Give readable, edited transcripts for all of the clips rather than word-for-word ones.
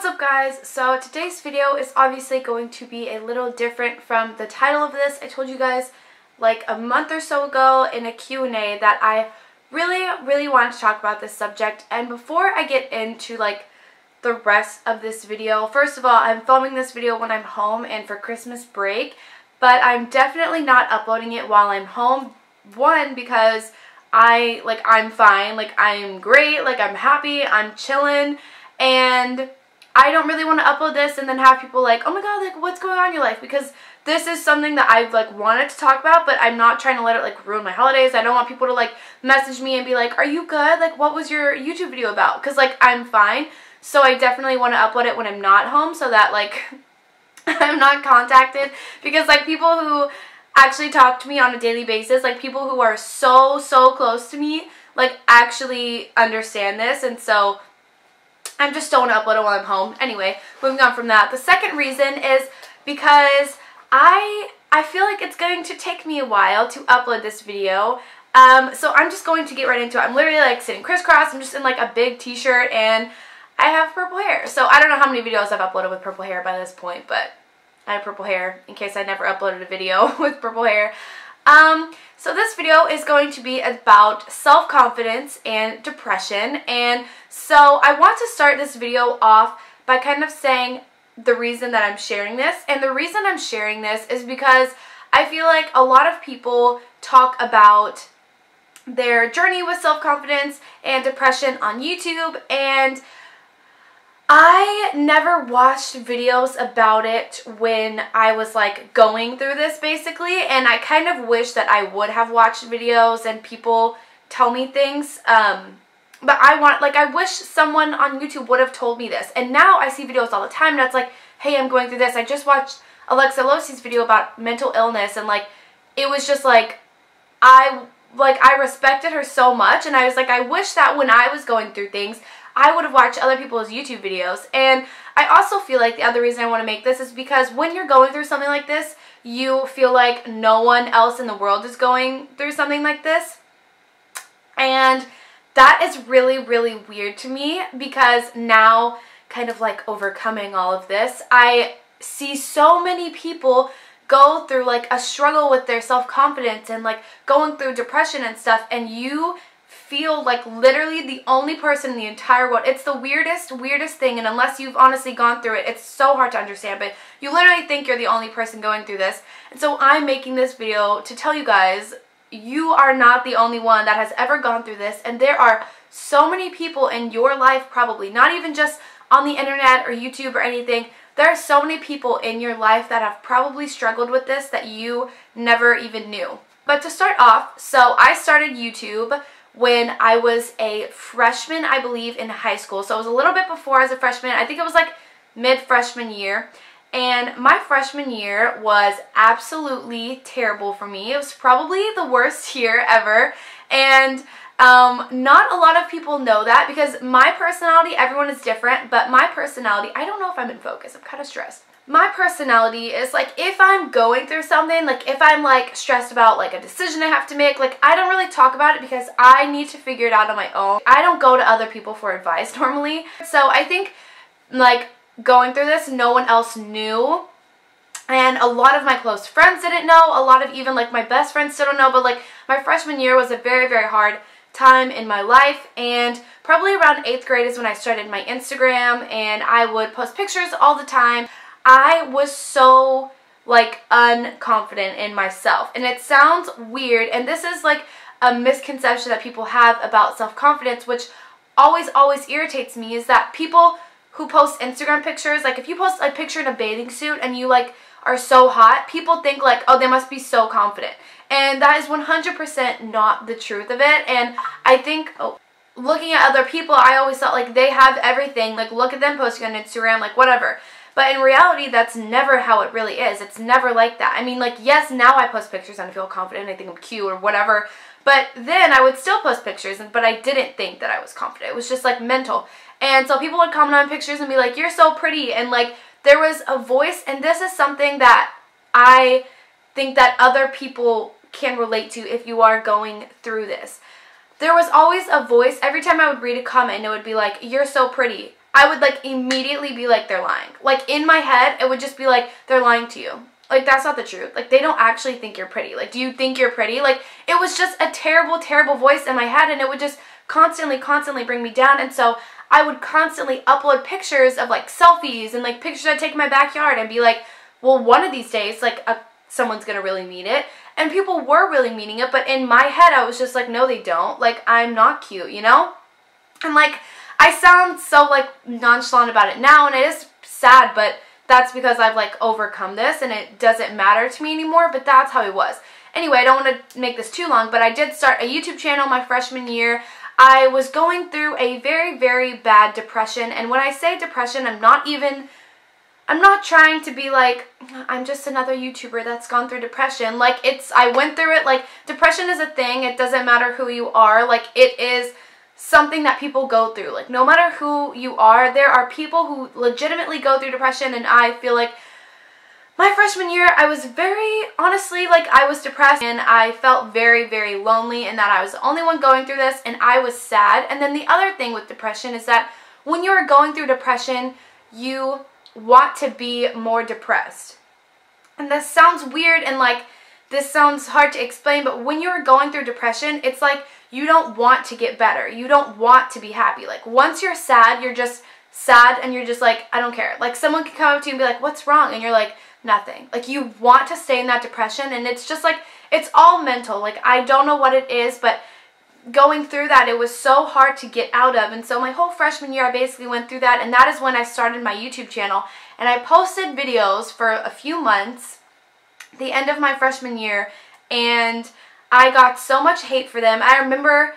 What's up guys? So today's video is obviously going to be a little different from the title of this. I told you guys like a month or so ago in a Q&A that I really wanted to talk about this subject. And before I get into like the rest of this video, first of all, I'm filming this video when I'm home and for Christmas break, but I'm definitely not uploading it while I'm home. One, because I'm fine, like I'm great, like I'm happy, I'm chilling, and I don't really want to upload this and then have people like, oh my god, like what's going on in your life, because this is something that I've like wanted to talk about, but I'm not trying to let it like ruin my holidays. I don't want people to like message me and be like, are you good? Like what was your YouTube video about? Because like I'm fine. So I definitely want to upload it when I'm not home so that like I'm not contacted, because like people who actually talk to me on a daily basis, like people who are so close to me, like actually understand this, and so I just don't want to upload it while I'm home. Anyway, moving on from that. The second reason is because I feel like it's going to take me a while to upload this video. So I'm just going to get right into it. I'm literally like sitting crisscross. I'm just in like a big t-shirt and I have purple hair. So I don't know how many videos I've uploaded with purple hair by this point, but I have purple hair in case I never uploaded a video with purple hair. So this video is going to be about self-confidence and depression, and so I want to start this video off by kind of saying the reason that I'm sharing this. And the reason I'm sharing this is because I feel like a lot of people talk about their journey with self-confidence and depression on YouTube, and I never watched videos about it when I was like going through this basically, and I kind of wish that I would have watched videos and people tell me things, but I wish someone on YouTube would have told me this. And now I see videos all the time and it's like, hey, I'm going through this. I just watched Alexa Losi's video about mental illness, and like it was just like I respected her so much, and I was like, I wish that when I was going through things I would have watched other people's YouTube videos. And I also feel like the other reason I want to make this is because when you're going through something like this, you feel like no one else in the world is going through something like this. And that is really weird to me, because now, kind of like overcoming all of this, I see so many people go through like a struggle with their self-confidence and like going through depression and stuff, and you feel like literally the only person in the entire world. It's the weirdest thing, and unless you've honestly gone through it, it's so hard to understand, but you literally think you're the only person going through this. And so I'm making this video to tell you guys, you are not the only one that has ever gone through this, and there are so many people in your life, probably not even just on the internet or YouTube or anything, there are so many people in your life that have probably struggled with this that you never even knew. But to start off, so I started YouTube when I was a freshman, I believe, in high school. So it was a little bit before I was a freshman. I think it was like mid-freshman year. And my freshman year was absolutely terrible for me. It was probably the worst year ever. And not a lot of people know that, because my personality, everyone is different, but my personality, I don't know if I'm in focus. I'm kind of stressed. My personality is like, if I'm going through something, like if I'm like stressed about like a decision I have to make, like I don't really talk about it because I need to figure it out on my own. I don't go to other people for advice normally. So I think like going through this, no one else knew. And a lot of my close friends didn't know. A lot of even like my best friends still don't know. But like my freshman year was a very hard time in my life, and probably around 8th grade is when I started my Instagram, and I would post pictures all the time. I was so like unconfident in myself, and it sounds weird, and this is like a misconception that people have about self-confidence, which always irritates me, is that people who post Instagram pictures, like if you post a picture in a bathing suit and you like are so hot, people think like, oh, they must be so confident, and that is 100% not the truth of it. And I think looking at other people, I always thought like they have everything, like look at them posting on Instagram, like whatever. But in reality, that's never how it really is. It's never like that. I mean, like, yes, now I post pictures and I feel confident, I think I'm cute or whatever, but then I would still post pictures, but I didn't think that I was confident. It was just like mental. And so people would comment on pictures and be like, you're so pretty, and like there was a voice, and this is something that I think that other people can relate to if you are going through this. There was always a voice every time I would read a comment, and it would be like, you're so pretty. I would like immediately be like, they're lying. Like in my head, it would just be like, they're lying to you. Like that's not the truth. Like they don't actually think you're pretty. Like do you think you're pretty? Like it was just a terrible, terrible voice in my head, and it would just constantly bring me down. And so I would constantly upload pictures of like selfies and like pictures I take in my backyard and be like, well, one of these days, like someone's gonna really mean it. And people were really meaning it, but in my head I was just like, no they don't. Like I'm not cute, you know? And like I sound so like nonchalant about it now, and it is sad, but that's because I've like overcome this and it doesn't matter to me anymore, but that's how it was. Anyway, I don't want to make this too long, but I did start a YouTube channel my freshman year. I was going through a very, very bad depression, and when I say depression, I'm not trying to be like, I'm just another YouTuber that's gone through depression. Like I went through it. Like depression is a thing. It doesn't matter who you are. Like it is something that people go through. Like no matter who you are, there are people who legitimately go through depression, and I feel like my freshman year, I was very, honestly, like I was depressed and I felt very, very lonely, and that I was the only one going through this, and I was sad. And then the other thing with depression is that when you're going through depression, you want to be more depressed. And this sounds weird and like this sounds hard to explain, but when you're going through depression, it's like you don't want to get better. You don't want to be happy. Like once you're sad, you're just sad and you're just like, I don't care. Like someone can come up to you and be like, what's wrong? And you're like, nothing. Like you want to stay in that depression, and it's just like, it's all mental. Like I don't know what it is, but going through that, it was so hard to get out of. And so my whole freshman year, I basically went through that, and that is when I started my YouTube channel, and I posted videos for a few months, the end of my freshman year, and I got so much hate for them. I remember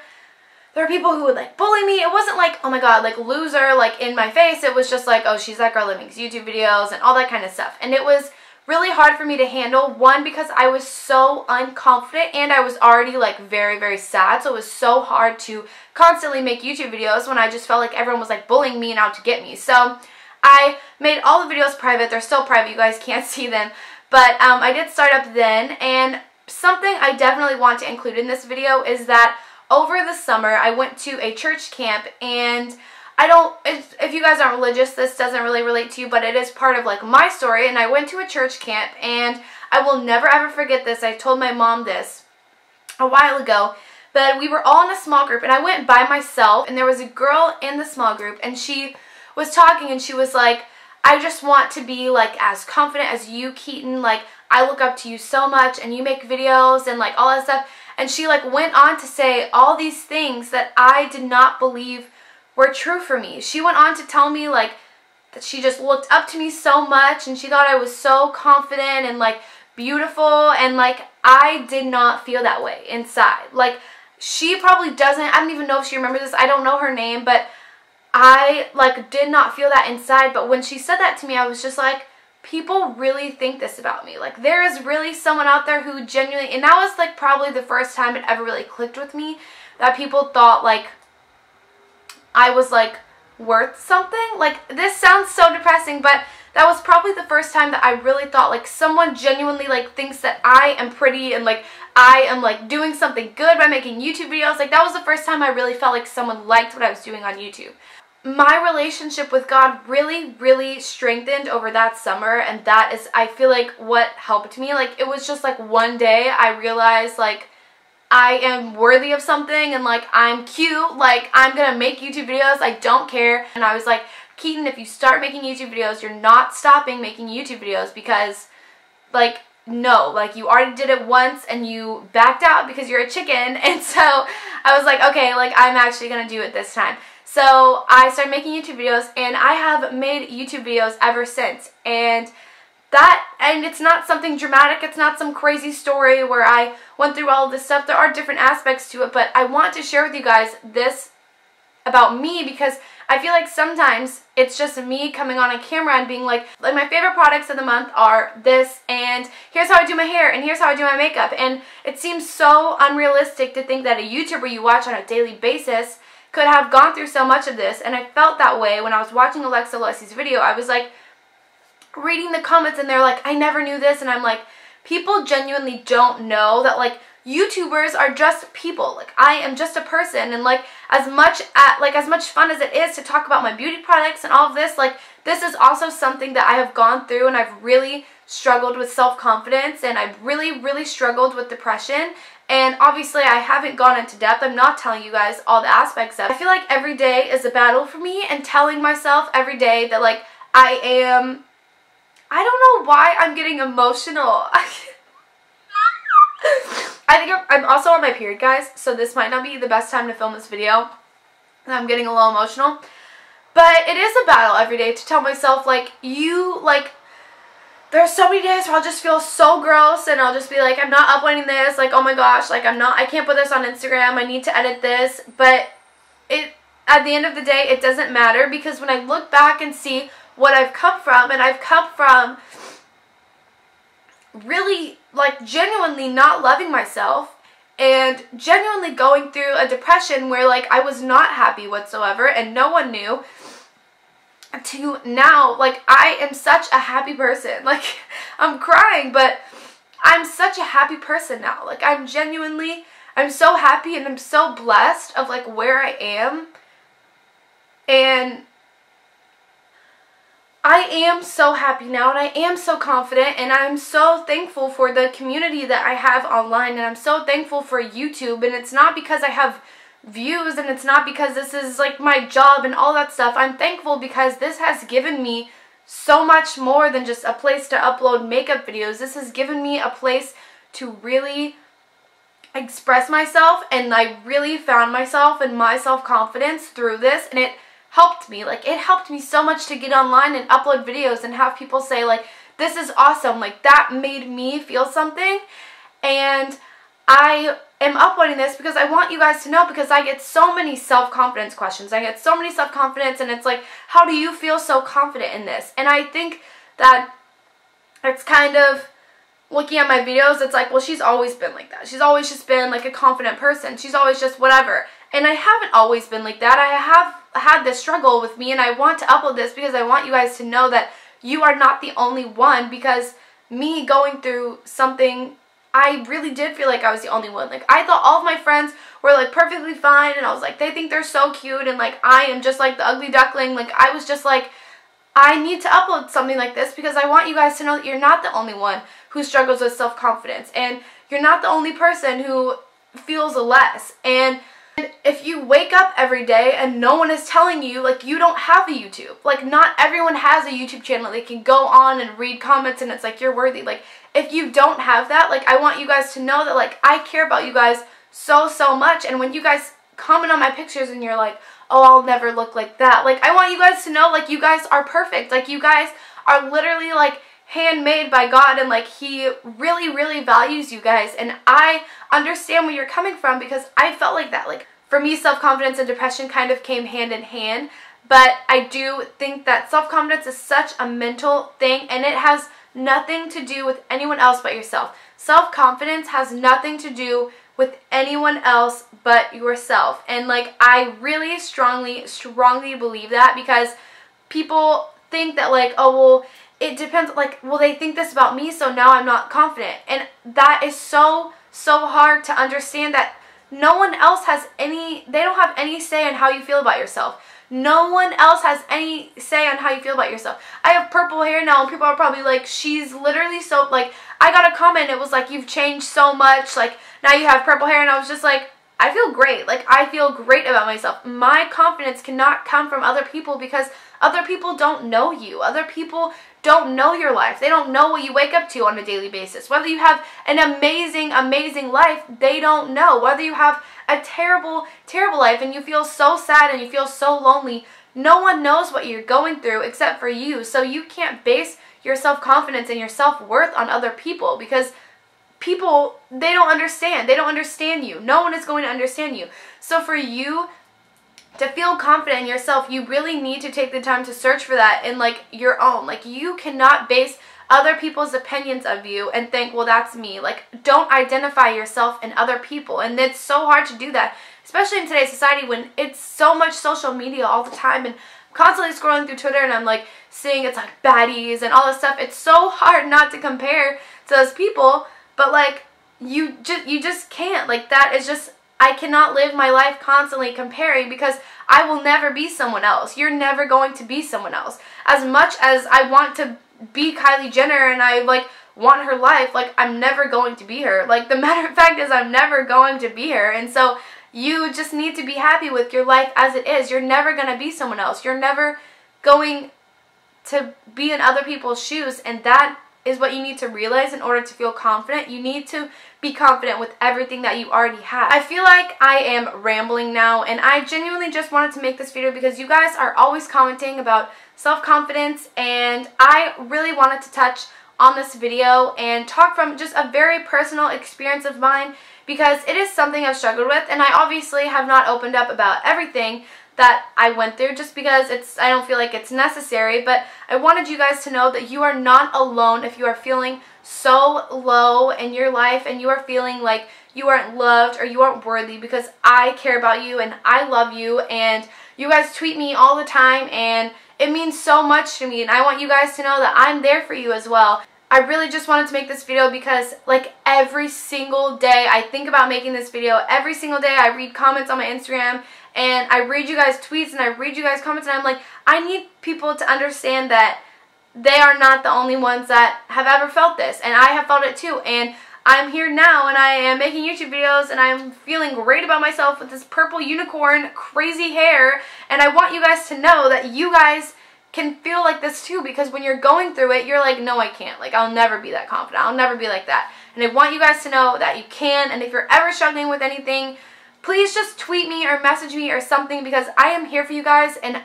there were people who would like bully me. It wasn't like, oh my god, like loser, like in my face. It was just like, oh, she's that girl that makes YouTube videos and all that kind of stuff. And it was really hard for me to handle. One, because I was so unconfident and I was already like very, very sad. So it was so hard to constantly make YouTube videos when I just felt like everyone was like bullying me and out to get me. So I made all the videos private. They're still private. You guys can't see them. But I did start up then, and something I definitely want to include in this video is that over the summer I went to a church camp, and if you guys aren't religious, this doesn't really relate to you, but it is part of like my story. And I went to a church camp, and I will never ever forget this. I told my mom this a while ago, but we were all in a small group, and I went by myself, and there was a girl in the small group, and she was talking, and she was like, I just want to be like as confident as you, Keaton. Like I look up to you so much, and you make videos and like all that stuff. And she like went on to say all these things that I did not believe were true for me. She went on to tell me like that she just looked up to me so much, and she thought I was so confident and like beautiful, and like I did not feel that way inside. Like she probably doesn't, I don't even know if she remembers this, I don't know her name, but I like did not feel that inside. But when she said that to me, I was just like, people really think this about me. Like there is really someone out there who genuinely, and that was like probably the first time it ever really clicked with me, that people thought like I was like worth something. Like this sounds so depressing, but that was probably the first time that I really thought like someone genuinely like thinks that I am pretty and like I am like doing something good by making YouTube videos. Like that was the first time I really felt like someone liked what I was doing on YouTube. My relationship with God really, really strengthened over that summer, and that is, I feel like, what helped me. Like it was just like one day I realized like I am worthy of something, and like I'm cute, like I'm gonna make YouTube videos, I don't care. And I was like, Keaton, if you start making YouTube videos, you're not stopping making YouTube videos, because like no, like you already did it once and you backed out because you're a chicken. And so I was like, okay, like I'm actually gonna do it this time. So I started making YouTube videos, and I have made YouTube videos ever since. And it's not something dramatic, it's not some crazy story where I went through all of this stuff. There are different aspects to it, but I want to share with you guys this about me, because I feel like sometimes it's just me coming on a camera and being like my favorite products of the month are this, and here's how I do my hair, and here's how I do my makeup. And it seems so unrealistic to think that a YouTuber you watch on a daily basis could have gone through so much of this. And I felt that way when I was watching Alexa Leslie's video. I was like reading the comments, and they're like, I never knew this, and I'm like, people genuinely don't know that like YouTubers are just people. Like, I am just a person, and like as much fun as it is to talk about my beauty products and all of this, like this is also something that I have gone through, and I've really struggled with self-confidence, and I've really struggled with depression. And obviously I haven't gone into depth. I'm not telling you guys all the aspects of it. I feel like every day is a battle for me, and telling myself every day that like I don't know why I'm getting emotional. I think I'm also on my period, guys, so this might not be the best time to film this video. I'm getting a little emotional. But it is a battle every day to tell myself, like, there's so many days where I'll just feel so gross, and I'll just be like, I'm not uploading this, like, oh my gosh, like, I can't put this on Instagram, I need to edit this. But at the end of the day, it doesn't matter, because when I look back and see what I've come from, and I've come from really, like, genuinely not loving myself, and genuinely going through a depression where, like, I was not happy whatsoever, and no one knew, to now, like, I am such a happy person. Like, I'm crying, but I'm such a happy person now. Like, I'm so happy, and I'm so blessed of, like, where I am, and I am so happy now, and I am so confident, and I'm so thankful for the community that I have online, and I'm so thankful for YouTube. And it's not because I have views, and it's not because this is like my job and all that stuff. I'm thankful because this has given me so much more than just a place to upload makeup videos. This has given me a place to really express myself, and I really found myself and my self-confidence through this, and it helped me. Like, it helped me so much to get online and upload videos and have people say, like, this is awesome. Like, that made me feel something. And I am uploading this because I want you guys to know, because I get so many self-confidence questions. I get so many self-confidence, and it's like, how do you feel so confident in this? And I think that it's kind of, looking at my videos, it's like, well, she's always been like that. She's always just been like a confident person. She's always just whatever. And I haven't always been like that. I have had this struggle with me, and I want to upload this because I want you guys to know that you are not the only one, because me going through something, I really did feel like I was the only one. Like, I thought all of my friends were like perfectly fine, and I was like, they think they're so cute, and like I am just like the ugly duckling. Like, I was just like, I need to upload something like this because I want you guys to know that you're not the only one who struggles with self-confidence, and you're not the only person who feels less. And if you wake up every day and no one is telling you, like, you don't have a YouTube. Like, not everyone has a YouTube channel. They can go on and read comments, and it's like, you're worthy. Like, if you don't have that, like, I want you guys to know that, like, I care about you guys so much. And when you guys comment on my pictures and you're like, oh, I'll never look like that, like, I want you guys to know, like, you guys are perfect. Like, you guys are literally, like, handmade by God, and like, He really values you guys. And I understand where you're coming from, because I felt like that. Like, for me, self-confidence and depression kind of came hand in hand, but I do think that self-confidence is such a mental thing, and it has nothing to do with anyone else but yourself. Self-confidence has nothing to do with anyone else but yourself. And like, I really strongly believe that, because people think that, like, oh, well, it depends, like, well, they think this about me, so now I'm not confident. And that is so hard to understand, that no one else has they don't have any say on how you feel about yourself. No one else has any say on how you feel about yourself. I have purple hair now, and people are probably like, she's literally so, like, I got a comment, it was like, you've changed so much, like, now you have purple hair, and I was just like, I feel great. Like, I feel great about myself. My confidence cannot come from other people, because other people don't know you. Other people don't know your life. They don't know what you wake up to on a daily basis. Whether you have an amazing life, they don't know. Whether you have a terrible life and you feel so sad and you feel so lonely, no one knows what you're going through except for you. So you can't base your self-confidence and your self-worth on other people, because people, they don't understand. They don't understand you. No one is going to understand you. So for you to feel confident in yourself, you really need to take the time to search for that in, like, your own. Like, you cannot base other people's opinions of you and think, well, that's me. Like, don't identify yourself in other people. And it's so hard to do that, especially in today's society when it's so much social media all the time, and I'm constantly scrolling through Twitter, and I'm like seeing it's like baddies and all this stuff. It's so hard not to compare to those people, but like, you just can't. Like, that is just, I cannot live my life constantly comparing, because I will never be someone else. You're never going to be someone else. As much as I want to be Kylie Jenner and I like want her life, like, I'm never going to be her. Like, the matter of fact is I'm never going to be her. And so you just need to be happy with your life as it is. You're never going to be someone else. You're never going to be in other people's shoes, and that is what you need to realize in order to feel confident. You need to be confident with everything that you already have. I feel like I am rambling now, and I genuinely just wanted to make this video because you guys are always commenting about self-confidence, and I really wanted to touch on this video and talk from just a very personal experience of mine, because it is something I've struggled with, and I obviously have not opened up about everything that I went through just because I don't feel like it's necessary, but I wanted you guys to know that you are not alone if you are feeling so low in your life and you are feeling like you aren't loved or you aren't worthy, because I care about you and I love you, and you guys tweet me all the time and it means so much to me, and I want you guys to know that I'm there for you as well. I really just wanted to make this video because, like, every single day I think about making this video. Every single day I read comments on my Instagram and I read you guys' tweets and I read you guys' comments, and I'm like, I need people to understand that they are not the only ones that have ever felt this, and I have felt it too, and I'm here now and I am making YouTube videos and I'm feeling great about myself with this purple unicorn crazy hair, and I want you guys to know that you guys can feel like this too, because when you're going through it, you're like, no, I can't. Like, I'll never be that confident. I'll never be like that. And I want you guys to know that you can, and if you're ever struggling with anything, please just tweet me or message me or something, because I am here for you guys, and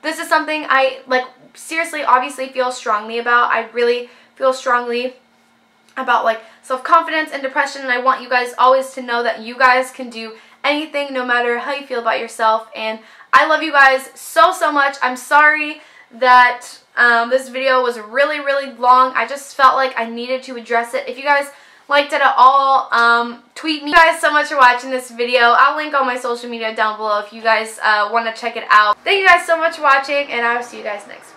this is something I, like, seriously, obviously feel strongly about. I really feel strongly about, like, self-confidence and depression, and I want you guys always to know that you guys can do anything no matter how you feel about yourself, and I love you guys so, so much. I'm sorry that this video was really, really long. I just felt like I needed to address it. If you guys liked it at all, tweet me. Thank you guys so much for watching this video. I'll link all my social media down below if you guys want to check it out. Thank you guys so much for watching, and I will see you guys next week.